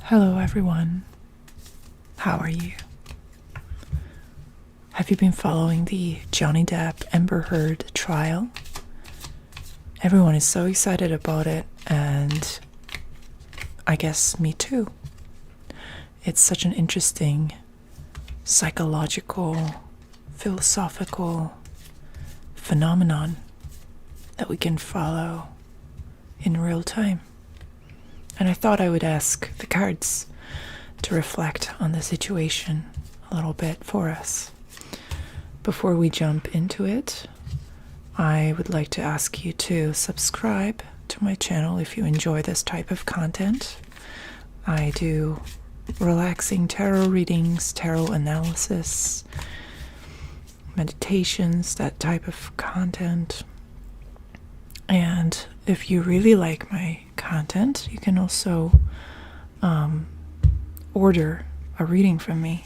Hello, everyone. How are you? Have you been following the Johnny Depp Amber Heard trial? Everyone is so excited about it, and I guess me too. It's such an interesting psychological, philosophical phenomenon that we can follow in real time. And I thought I would ask the cards to reflect on the situation a little bit for us. Before we jump into it, I would like to ask you to subscribe to my channel if you enjoy this type of content. I do relaxing tarot readings, tarot analysis, meditations, that type of content. And if you really like my content, you can also order a reading from me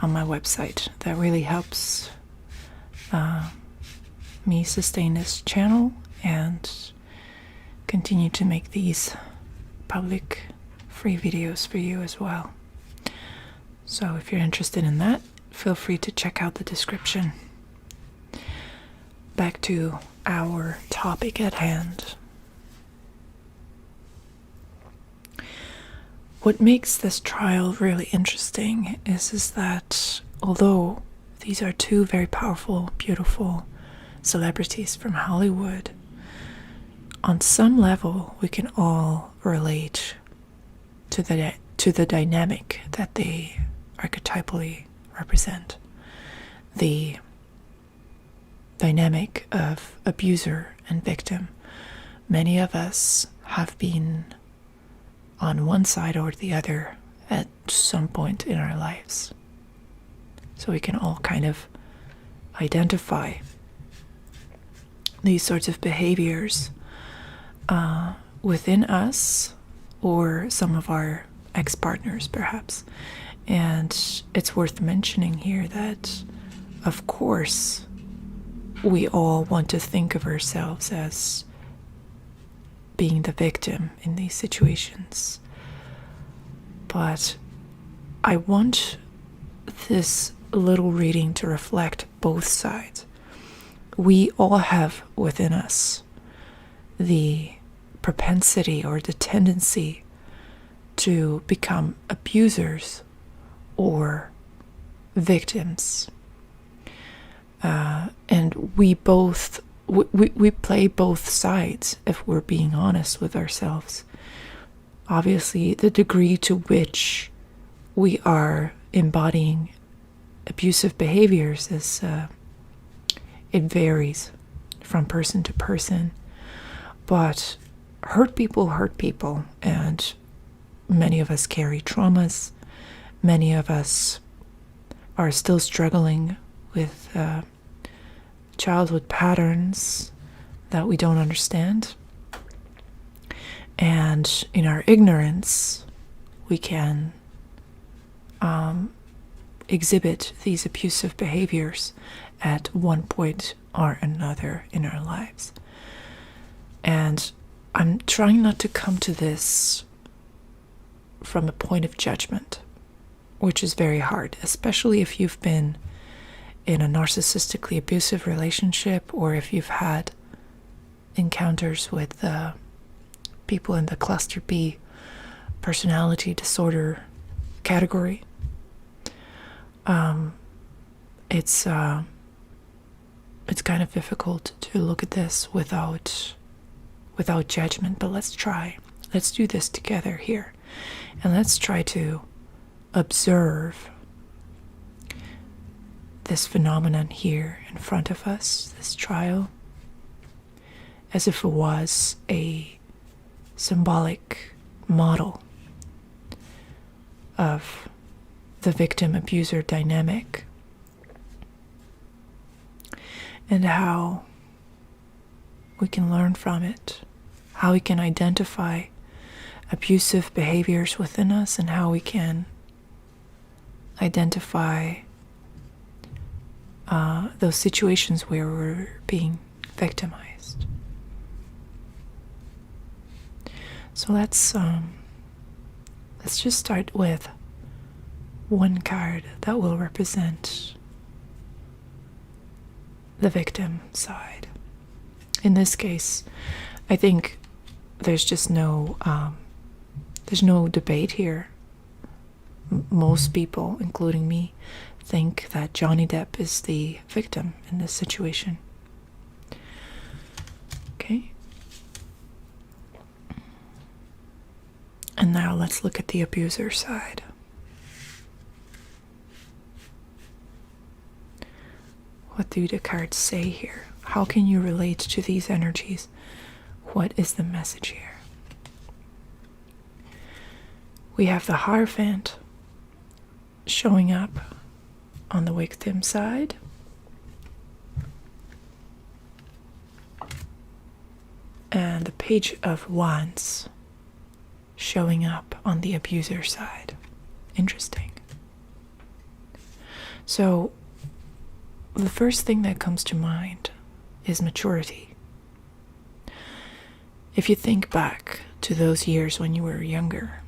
on my website. That really helps me sustain this channel and continue to make these public free videos for you as well. So if you're interested in that, feel free to check out the description. Back to our topic at hand. What makes this trial really interesting is that although these are two very powerful, beautiful celebrities from Hollywood, on some level we can all relate to the dynamic that they archetypally represent. The dynamic of abuser and victim. Many of us have been on one side or the other at some point in our lives. So we can all kind of identify these sorts of behaviors within us or some of our ex-partners perhaps. And it's worth mentioning here that, of course, we all want to think of ourselves as being the victim in these situations. But I want this little reading to reflect both sides. We all have within us the propensity or the tendency to become abusers or victims. And we play both sides if we're being honest with ourselves. Obviously, the degree to which we are embodying abusive behaviors it varies from person to person. But hurt people, and many of us carry traumas. Many of us are still struggling with childhood patterns that we don't understand. And in our ignorance, we can exhibit these abusive behaviors at one point or another in our lives. And I'm trying not to come to this from a point of judgment, which is very hard, especially if you've been in a narcissistically abusive relationship, or if you've had encounters with people in the cluster B personality disorder category. It's kind of difficult to look at this without judgment, but let's try. Let's do this together here, and let's try to observe this phenomenon here in front of us, this trial, as if it was a symbolic model of the victim-abuser dynamic, and how we can learn from it, how we can identify abusive behaviors within us, and how we can identify those situations where we're being victimized. So let's let's just start with one card that will represent the victim side. In this case, I think there's just no debate here. Most people, including me, think that Johnny Depp is the victim in this situation. Okay. And now let's look at the abuser side. What do the cards say here? How can you relate to these energies? What is the message here? We have the Hierophant showing up on the victim side. And the Page of Wands showing up on the abuser side. Interesting. So, the first thing that comes to mind is maturity. If you think back to those years when you were younger,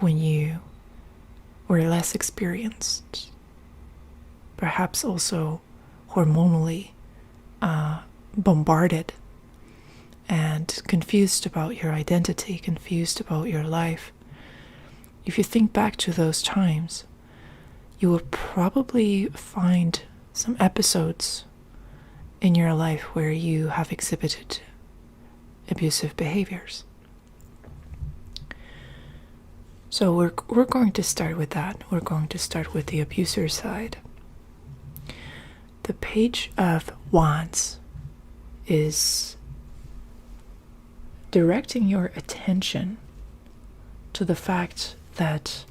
when you were less experienced, perhaps also hormonally bombarded and confused about your identity, confused about your life. If you think back to those times, you will probably find some episodes in your life where you have exhibited abusive behaviors. So we're going to start with that. We're going to start with the abuser side. The Page of Wands is directing your attention to the fact that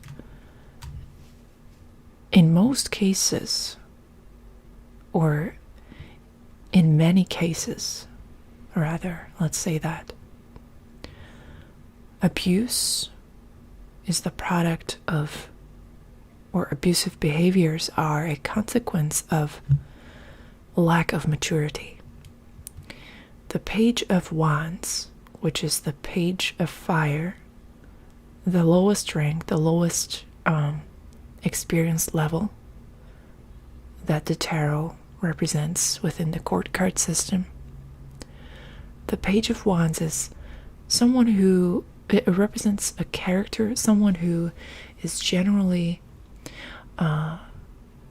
in most cases, or in many cases, rather, let's say that, abuse is the product of, or abusive behaviors are a consequence of lack of maturity. The Page of Wands, which is the Page of Fire, the lowest rank, the lowest experience level that the tarot represents within the court card system. The Page of Wands is someone who, it represents a character, someone who is generally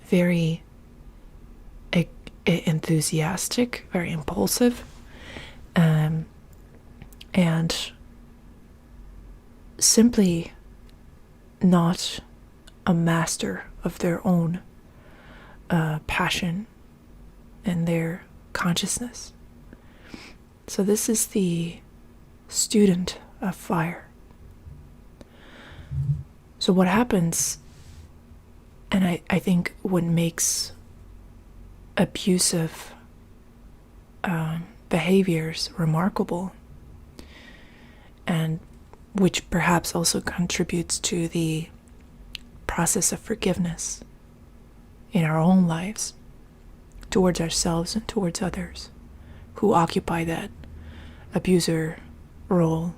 very enthusiastic, very impulsive, and simply not a master of their own passion and their consciousness. So this is the student of fire. So what happens, and I think what makes abusive behaviors remarkable, and which perhaps also contributes to the process of forgiveness in our own lives, towards ourselves and towards others who occupy that abuser role.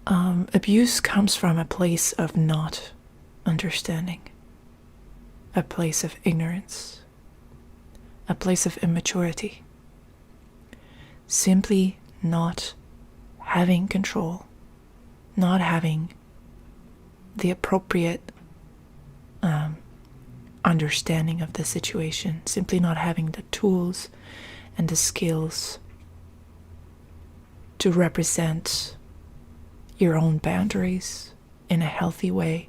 Abuse comes from a place of not understanding, a place of ignorance, a place of immaturity, simply not having control, not having the appropriate understanding of the situation, simply not having the tools and the skills to represent your own boundaries in a healthy way,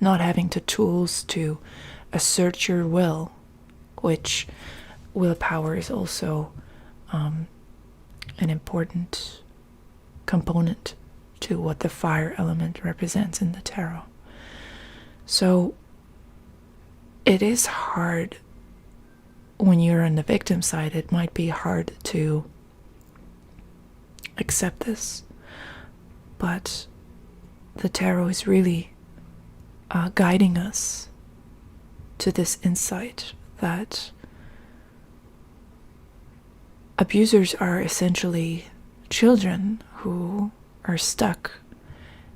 not having the tools to assert your will, which willpower is also an important component to what the fire element represents in the tarot. So it is hard when you're on the victim side. It might be hard to accept this, but the tarot is really guiding us to this insight that abusers are essentially children who are stuck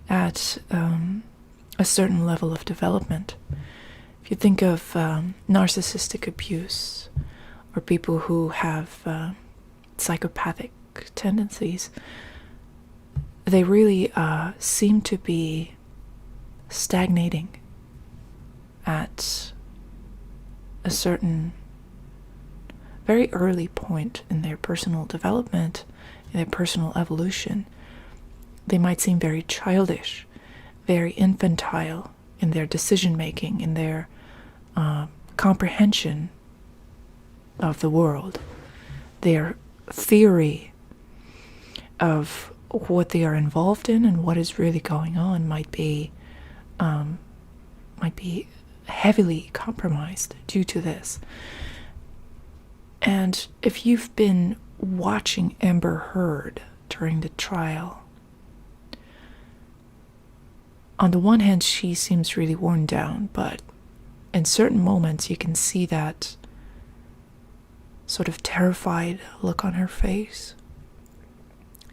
at a certain level of development. If you think of narcissistic abuse or people who have psychopathic tendencies, they really seem to be stagnating at a certain very early point in their personal development, in their personal evolution. They might seem very childish, very infantile in their decision making, in their comprehension of the world. Their theory of what they are involved in and what is really going on might be heavily compromised due to this. And if you've been watching Amber Heard during the trial, on the one hand, she seems really worn down, but in certain moments you can see that sort of terrified look on her face.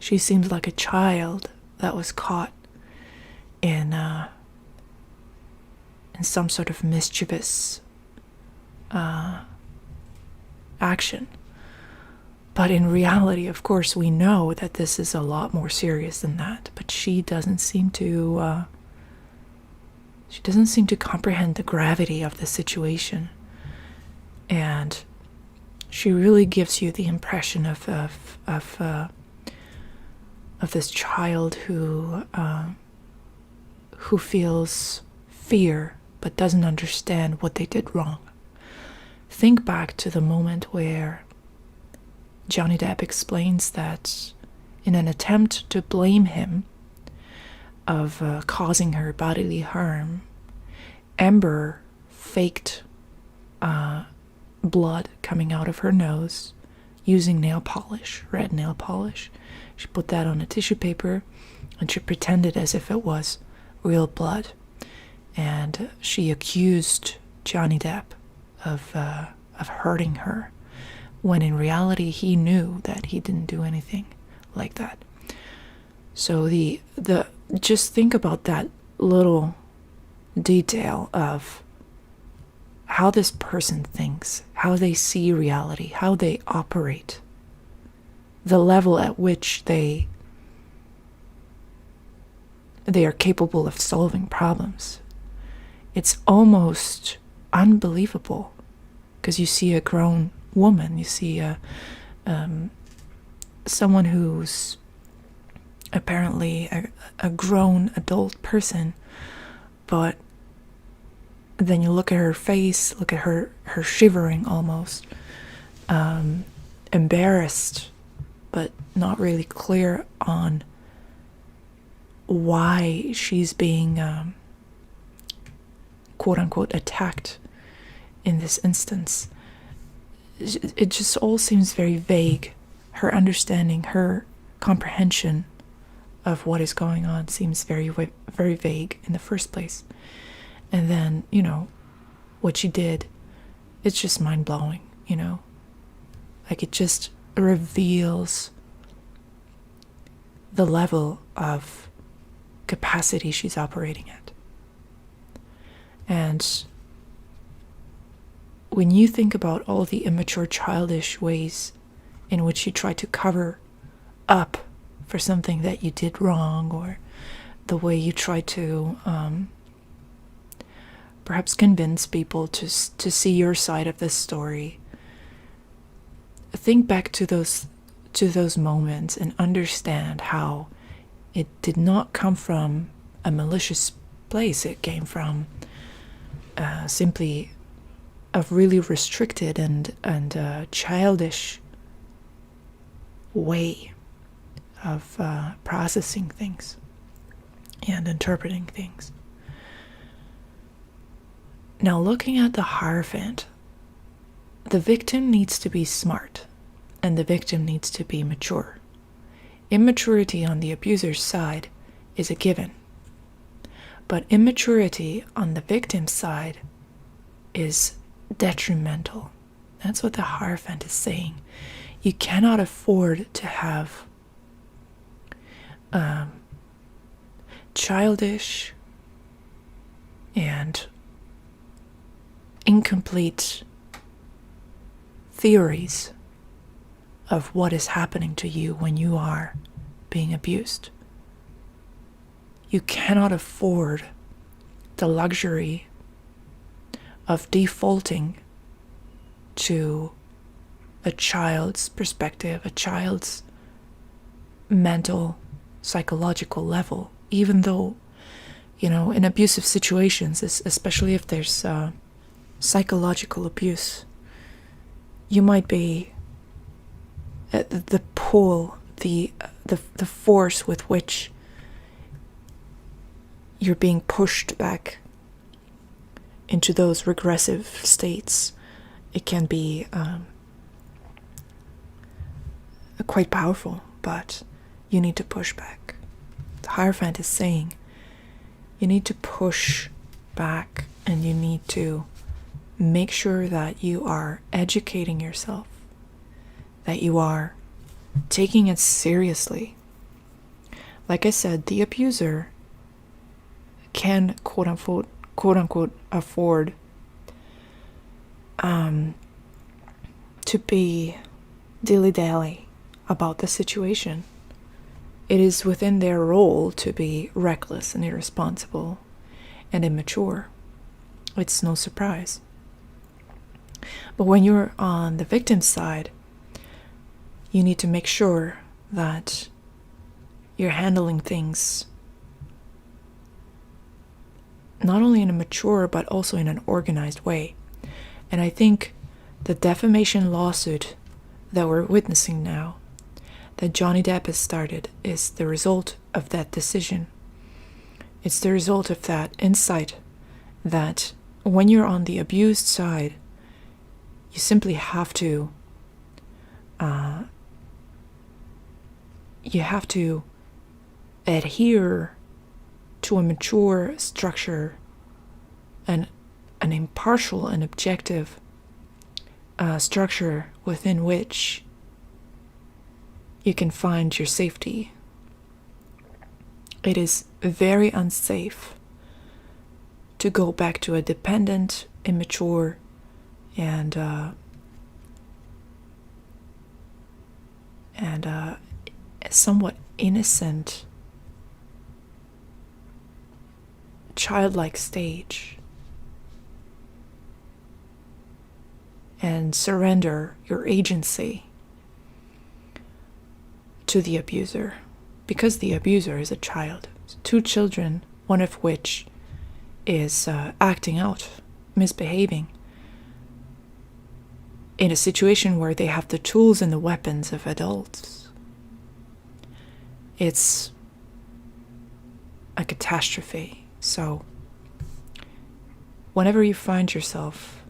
She seems like a child that was caught in some sort of mischievous action. But in reality, of course, we know that this is a lot more serious than that. But she doesn't seem to comprehend the gravity of the situation, and she really gives you the impression of this child who feels fear but doesn't understand what they did wrong. Think back to the moment where Johnny Depp explains that in an attempt to blame him of causing her bodily harm, Amber faked blood coming out of her nose using nail polish, red nail polish. She put that on a tissue paper and she pretended as if it was real blood. And she accused Johnny Depp of hurting her, when in reality he knew that he didn't do anything like that. So just think about that little detail of how this person thinks, how they see reality, how they operate, the level at which they are capable of solving problems. It's almost unbelievable, because you see a grown woman, you see someone who's apparently a grown adult person, but then you look at her face, look at her shivering almost, embarrassed, but not really clear on why she's being quote-unquote attacked in this instance. It just all seems very vague. Her understanding, her comprehension of what is going on seems very, very vague in the first place. And then, what she did, it's just mind-blowing, Like, it just reveals the level of capacity she's operating at. And when you think about all the immature, childish ways in which you try to cover up for something that you did wrong, or the way you try to perhaps convince people to see your side of the story, think back to those moments and understand how it did not come from a malicious place. It came from simply a really restricted and childish way of processing things and interpreting things. Now, looking at the Hierophant, the victim needs to be smart, and the victim needs to be mature. Immaturity on the abuser's side is a given, but immaturity on the victim's side is detrimental. That's what the Hierophant is saying. You cannot afford to have childish and incomplete theories of what is happening to you when you are being abused. You cannot afford the luxury of defaulting to a child's perspective, a child's mental, psychological level, even though, in abusive situations, especially if there's psychological abuse, you might be the pull, the force with which you're being pushed back into those regressive states. It can be quite powerful, but you need to push back. The Hierophant is saying you need to push back, and you need to make sure that you are educating yourself, that you are taking it seriously. Like I said, the abuser can quote unquote afford to be dilly-dally about the situation. It is within their role to be reckless and irresponsible and immature. It's no surprise. But when you're on the victim's side, you need to make sure that you're handling things not only in a mature but also in an organized way. And I think the defamation lawsuit that we're witnessing now, that Johnny Depp has started, is the result of that decision. It's the result of that insight that when you're on the abused side, you simply have to adhere to a mature structure and an impartial and objective structure within which you can find your safety. It is very unsafe to go back to a dependent, immature, and somewhat innocent, childlike stage, and surrender your agency to the abuser, because the abuser is a child. 2 children, one of which is acting out, misbehaving, in a situation where they have the tools and the weapons of adults. It's a catastrophe. So, whenever you find yourself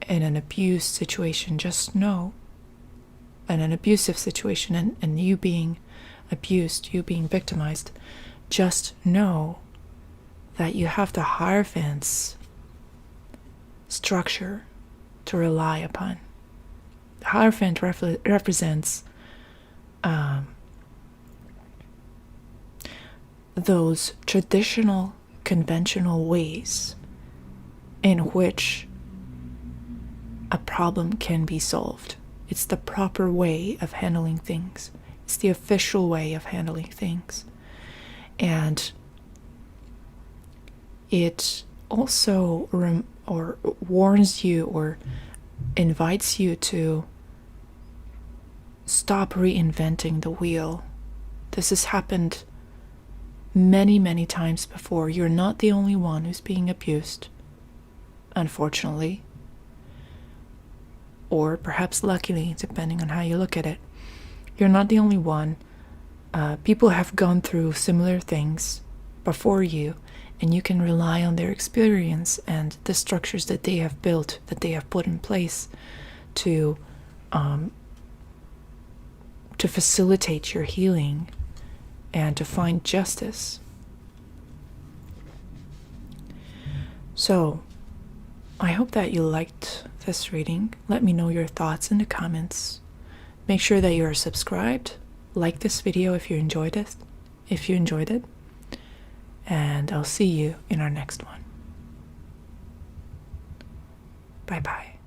in an abused situation, just know, in an abusive situation, and you being abused, you being victimized, just know that you have the Hierophant's structure to rely upon. The Hierophant represents those traditional, conventional ways in which a problem can be solved. It's the proper way of handling things. It's the official way of handling things. And it also warns you or invites you to stop reinventing the wheel. This has happened many, many times before. You're not the only one who's being abused, unfortunately. Or perhaps luckily, depending on how you look at it. You're not the only one. People have gone through similar things before you, and you can rely on their experience and the structures that they have built, that they have put in place to facilitate your healing and to find justice. So, I hope that you liked this reading. Let me know your thoughts in the comments. Make sure that you are subscribed like this video if you enjoyed it. And I'll see you in our next one. Bye bye.